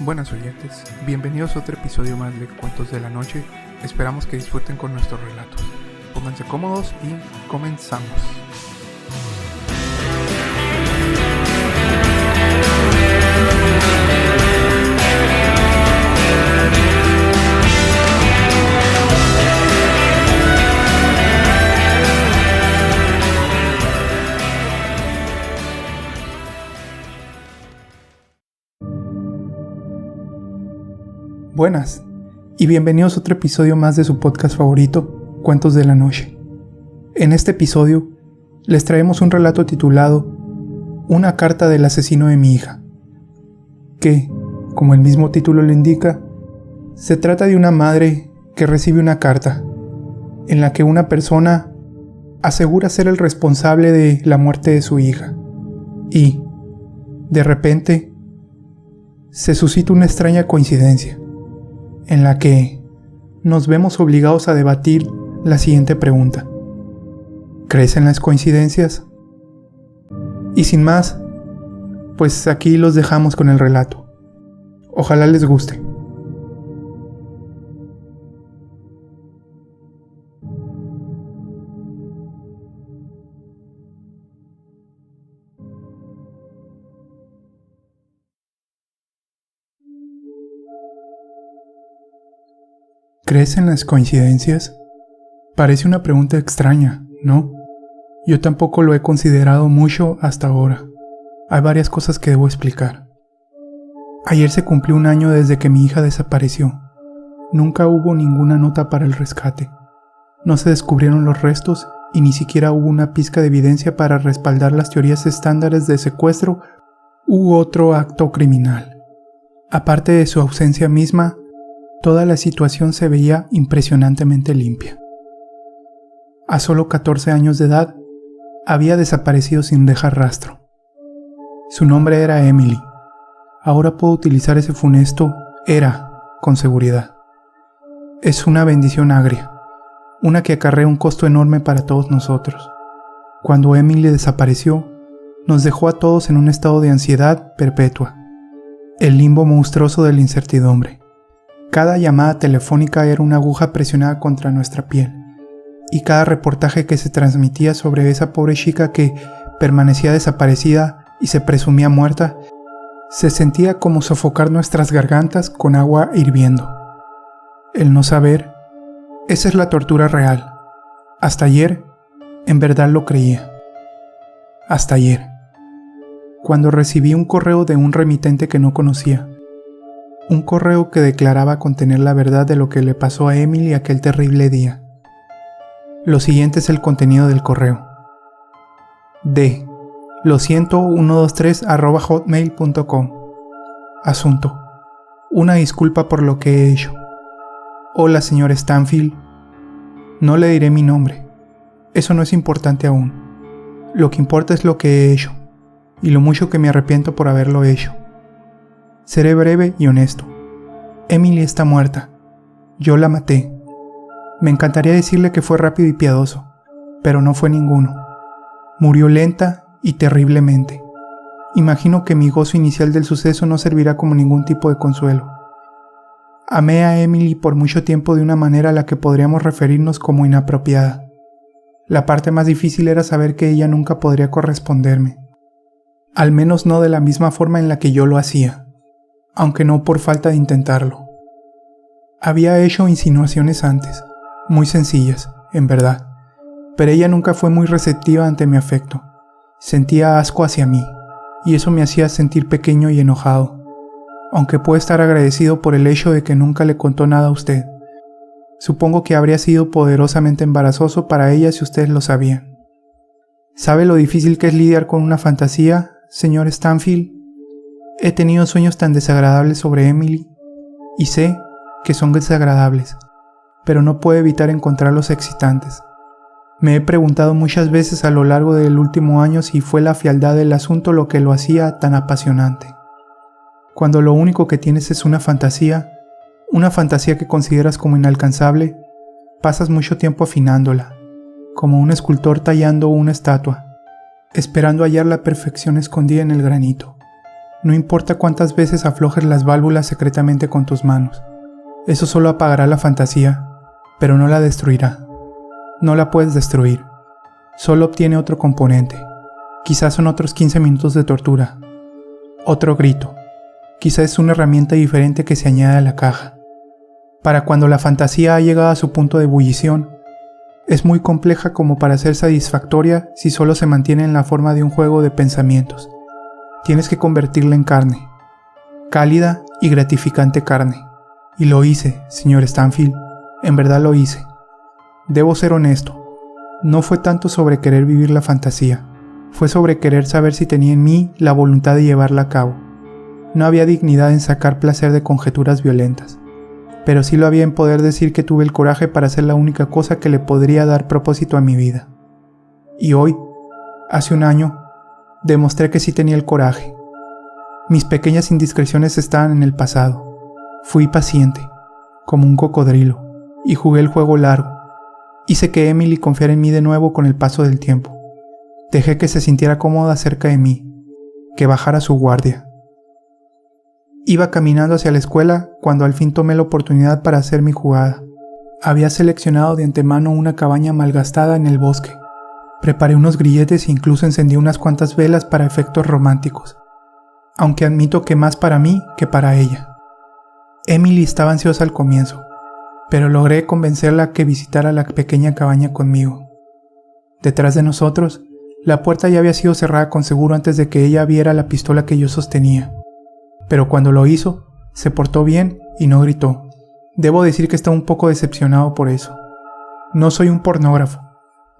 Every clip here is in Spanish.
Buenas oyentes, bienvenidos a otro episodio más de Cuentos de la Noche. Esperamos que disfruten con nuestros relatos. Pónganse cómodos y comenzamos. Buenas, y bienvenidos a otro episodio más de su podcast favorito, Cuentos de la Noche. En este episodio, les traemos un relato titulado Una carta del asesino de mi hija, que, como el mismo título lo indica, se trata de una madre que recibe una carta, en la que una persona asegura ser el responsable de la muerte de su hija, y, de repente, se suscita una extraña coincidencia, en la que nos vemos obligados a debatir la siguiente pregunta: ¿crees en las coincidencias? Y sin más, pues aquí los dejamos con el relato. Ojalá les guste. ¿Crees en las coincidencias? Parece una pregunta extraña, ¿no? Yo tampoco lo he considerado mucho hasta ahora. Hay varias cosas que debo explicar. Ayer se cumplió un año desde que mi hija desapareció. Nunca hubo ninguna nota para el rescate. No se descubrieron los restos y ni siquiera hubo una pizca de evidencia para respaldar las teorías estándares de secuestro u otro acto criminal. Aparte de su ausencia misma, toda la situación se veía impresionantemente limpia. A solo 14 años de edad, había desaparecido sin dejar rastro. Su nombre era Emily. Ahora puedo utilizar ese funesto "era" con seguridad. Es una bendición agria, una que acarrea un costo enorme para todos nosotros. Cuando Emily desapareció, nos dejó a todos en un estado de ansiedad perpetua, el limbo monstruoso de la incertidumbre. Cada llamada telefónica era una aguja presionada contra nuestra piel, y cada reportaje que se transmitía sobre esa pobre chica que permanecía desaparecida y se presumía muerta, se sentía como sofocar nuestras gargantas con agua hirviendo. El no saber, esa es la tortura real. Hasta ayer, en verdad lo creía. Hasta ayer, cuando recibí un correo de un remitente que no conocía. Un correo que declaraba contener la verdad de lo que le pasó a Emily aquel terrible día. Lo siguiente es el contenido del correo. D. Lo siento123@hotmail.com. Asunto: una disculpa por lo que he hecho. Hola, señor Stanfield. No le diré mi nombre. Eso no es importante aún. Lo que importa es lo que he hecho, y lo mucho que me arrepiento por haberlo hecho. Seré breve y honesto. Emily está muerta. Yo la maté. Me encantaría decirle que fue rápido y piadoso, pero no fue ninguno. Murió lenta y terriblemente. Imagino que mi gozo inicial del suceso no servirá como ningún tipo de consuelo. Amé a Emily por mucho tiempo de una manera a la que podríamos referirnos como inapropiada. La parte más difícil era saber que ella nunca podría corresponderme. Al menos no de la misma forma en la que yo lo hacía, aunque no por falta de intentarlo. Había hecho insinuaciones antes, muy sencillas, en verdad, pero ella nunca fue muy receptiva ante mi afecto. Sentía asco hacia mí, y eso me hacía sentir pequeño y enojado, aunque puedo estar agradecido por el hecho de que nunca le contó nada a usted. Supongo que habría sido poderosamente embarazoso para ella si ustedes lo sabían. ¿Sabe lo difícil que es lidiar con una fantasía, señor Stanfield? He tenido sueños tan desagradables sobre Emily, y sé que son desagradables, pero no puedo evitar encontrarlos excitantes. Me he preguntado muchas veces a lo largo del último año si fue la frialdad del asunto lo que lo hacía tan apasionante. Cuando lo único que tienes es una fantasía que consideras como inalcanzable, pasas mucho tiempo afinándola, como un escultor tallando una estatua, esperando hallar la perfección escondida en el granito. No importa cuántas veces aflojes las válvulas secretamente con tus manos. Eso solo apagará la fantasía, pero no la destruirá. No la puedes destruir. Solo obtiene otro componente. Quizás son otros 15 minutos de tortura. Otro grito. Quizás es una herramienta diferente que se añade a la caja. Para cuando la fantasía ha llegado a su punto de ebullición, es muy compleja como para ser satisfactoria si solo se mantiene en la forma de un juego de pensamientos. Tienes que convertirla en carne. Cálida y gratificante carne. Y lo hice, señor Stanfield. En verdad lo hice. Debo ser honesto. No fue tanto sobre querer vivir la fantasía. Fue sobre querer saber si tenía en mí la voluntad de llevarla a cabo. No había dignidad en sacar placer de conjeturas violentas. Pero sí lo había en poder decir que tuve el coraje para hacer la única cosa que le podría dar propósito a mi vida. Y hoy, hace un año, demostré que sí tenía el coraje. Mis pequeñas indiscreciones estaban en el pasado. Fui paciente, como un cocodrilo, y jugué el juego largo. Hice que Emily confiara en mí de nuevo con el paso del tiempo. Dejé que se sintiera cómoda cerca de mí, que bajara su guardia. Iba caminando hacia la escuela cuando al fin tomé la oportunidad para hacer mi jugada. Había seleccionado de antemano una cabaña malgastada en el bosque. Preparé unos grilletes e incluso encendí unas cuantas velas para efectos románticos, aunque admito que más para mí que para ella. Emily estaba ansiosa al comienzo, pero logré convencerla a que visitara la pequeña cabaña conmigo. Detrás de nosotros, la puerta ya había sido cerrada con seguro antes de que ella viera la pistola que yo sostenía. Pero cuando lo hizo, se portó bien y no gritó. Debo decir que estaba un poco decepcionado por eso. No soy un pornógrafo,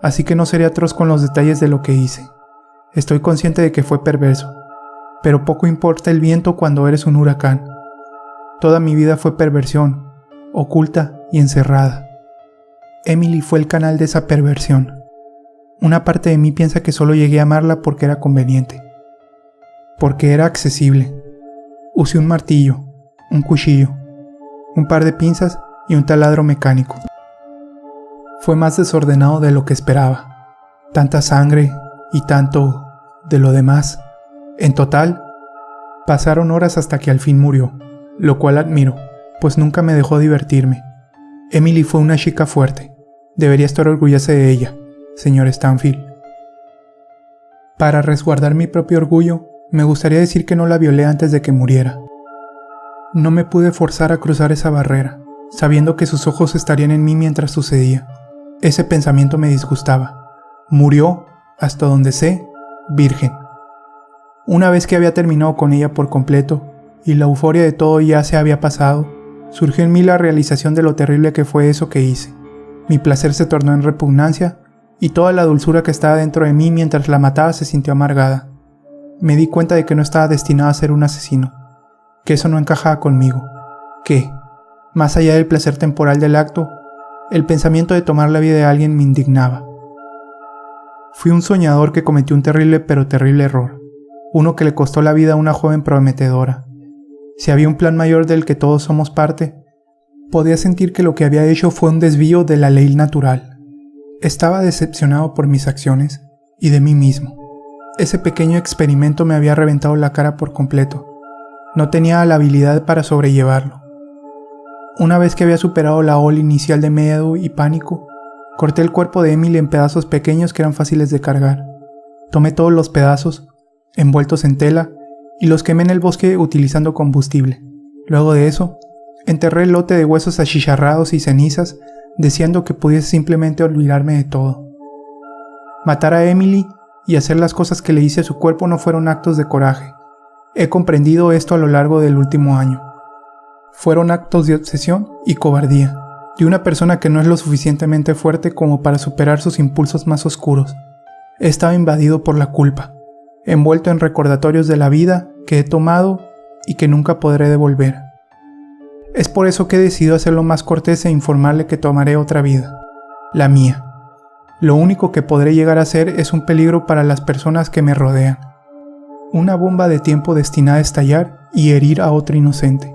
así que no seré atroz con los detalles de lo que hice. Estoy consciente de que fue perverso, pero poco importa el viento cuando eres un huracán. Toda mi vida fue perversión, oculta y encerrada. Emily fue el canal de esa perversión. Una parte de mí piensa que solo llegué a amarla porque era conveniente, porque era accesible. Usé un martillo, un cuchillo, un par de pinzas y un taladro mecánico. Fue más desordenado de lo que esperaba. Tanta sangre y tanto de lo demás. En total, pasaron horas hasta que al fin murió, lo cual admiro, pues nunca me dejó divertirme. Emily fue una chica fuerte. Debería estar orgullosa de ella, señor Stanfield. Para resguardar mi propio orgullo, me gustaría decir que no la violé antes de que muriera. No me pude forzar a cruzar esa barrera, sabiendo que sus ojos estarían en mí mientras sucedía. Ese pensamiento me disgustaba. Murió, hasta donde sé, virgen. Una vez que había terminado con ella por completo, y la euforia de todo ya se había pasado, surgió en mí la realización de lo terrible que fue eso que hice. Mi placer se tornó en repugnancia, y toda la dulzura que estaba dentro de mí mientras la mataba se sintió amargada. Me di cuenta de que no estaba destinado a ser un asesino, que eso no encajaba conmigo, que, más allá del placer temporal del acto, el pensamiento de tomar la vida de alguien me indignaba. Fui un soñador que cometió un terrible pero terrible error, uno que le costó la vida a una joven prometedora. Si había un plan mayor del que todos somos parte, podía sentir que lo que había hecho fue un desvío de la ley natural. Estaba decepcionado por mis acciones y de mí mismo. Ese pequeño experimento me había reventado la cara por completo. No tenía la habilidad para sobrellevarlo. Una vez que había superado la ola inicial de miedo y pánico, corté el cuerpo de Emily en pedazos pequeños que eran fáciles de cargar. Tomé todos los pedazos, envueltos en tela, y los quemé en el bosque utilizando combustible. Luego de eso, enterré el lote de huesos achicharrados y cenizas, deseando que pudiese simplemente olvidarme de todo. Matar a Emily y hacer las cosas que le hice a su cuerpo no fueron actos de coraje. He comprendido esto a lo largo del último año. Fueron actos de obsesión y cobardía, de una persona que no es lo suficientemente fuerte como para superar sus impulsos más oscuros. He estado invadido por la culpa, envuelto en recordatorios de la vida que he tomado y que nunca podré devolver. Es por eso que he decidido hacerlo más cortés e informarle que tomaré otra vida, la mía. Lo único que podré llegar a ser es un peligro para las personas que me rodean. Una bomba de tiempo destinada a estallar y herir a otro inocente.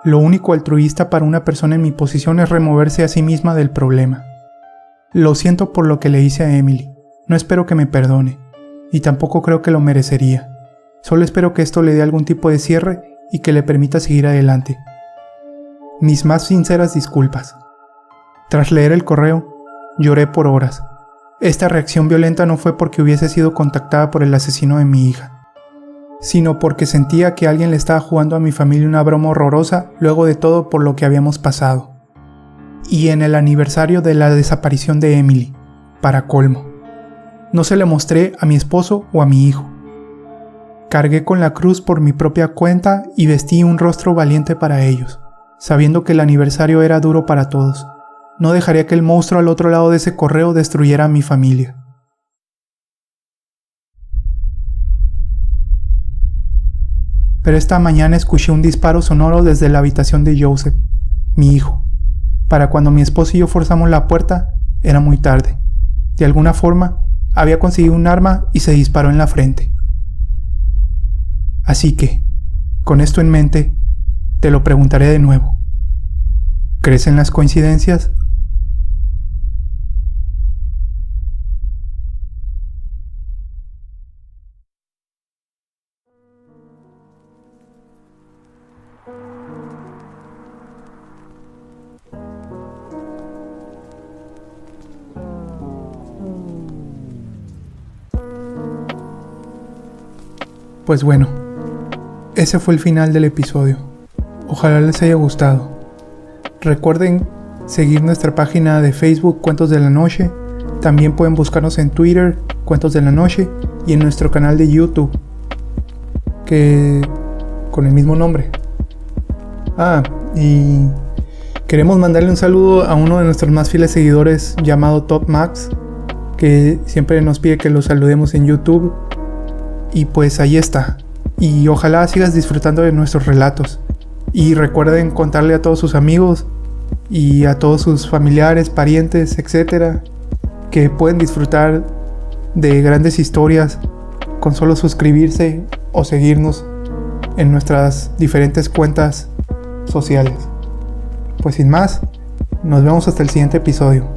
Lo único altruista para una persona en mi posición es removerse a sí misma del problema. Lo siento por lo que le hice a Emily. No espero que me perdone, y tampoco creo que lo merecería. Solo espero que esto le dé algún tipo de cierre y que le permita seguir adelante. Mis más sinceras disculpas. Tras leer el correo, lloré por horas. Esta reacción violenta no fue porque hubiese sido contactada por el asesino de mi hija, sino porque sentía que alguien le estaba jugando a mi familia una broma horrorosa luego de todo por lo que habíamos pasado. Y en el aniversario de la desaparición de Emily, para colmo. No se le mostré a mi esposo o a mi hijo. Cargué con la cruz por mi propia cuenta y vestí un rostro valiente para ellos, sabiendo que el aniversario era duro para todos. No dejaría que el monstruo al otro lado de ese correo destruyera a mi familia. Pero esta mañana escuché un disparo sonoro desde la habitación de Joseph, mi hijo. Para cuando mi esposo y yo forzamos la puerta, era muy tarde. De alguna forma, había conseguido un arma y se disparó en la frente. Así que, con esto en mente, te lo preguntaré de nuevo. ¿Crees en las coincidencias? Pues bueno, ese fue el final del episodio. Ojalá les haya gustado. Recuerden seguir nuestra página de Facebook Cuentos de la Noche. También pueden buscarnos en Twitter Cuentos de la Noche y en nuestro canal de YouTube, que con el mismo nombre. Y queremos mandarle un saludo a uno de nuestros más fieles seguidores llamado Top Max, que siempre nos pide que lo saludemos en YouTube. Y pues ahí está. Y ojalá sigas disfrutando de nuestros relatos. Y recuerden contarle a todos sus amigos y a todos sus familiares, parientes, etcétera, que pueden disfrutar de grandes historias con solo suscribirse o seguirnos en nuestras diferentes cuentas sociales. Pues sin más, nos vemos hasta el siguiente episodio.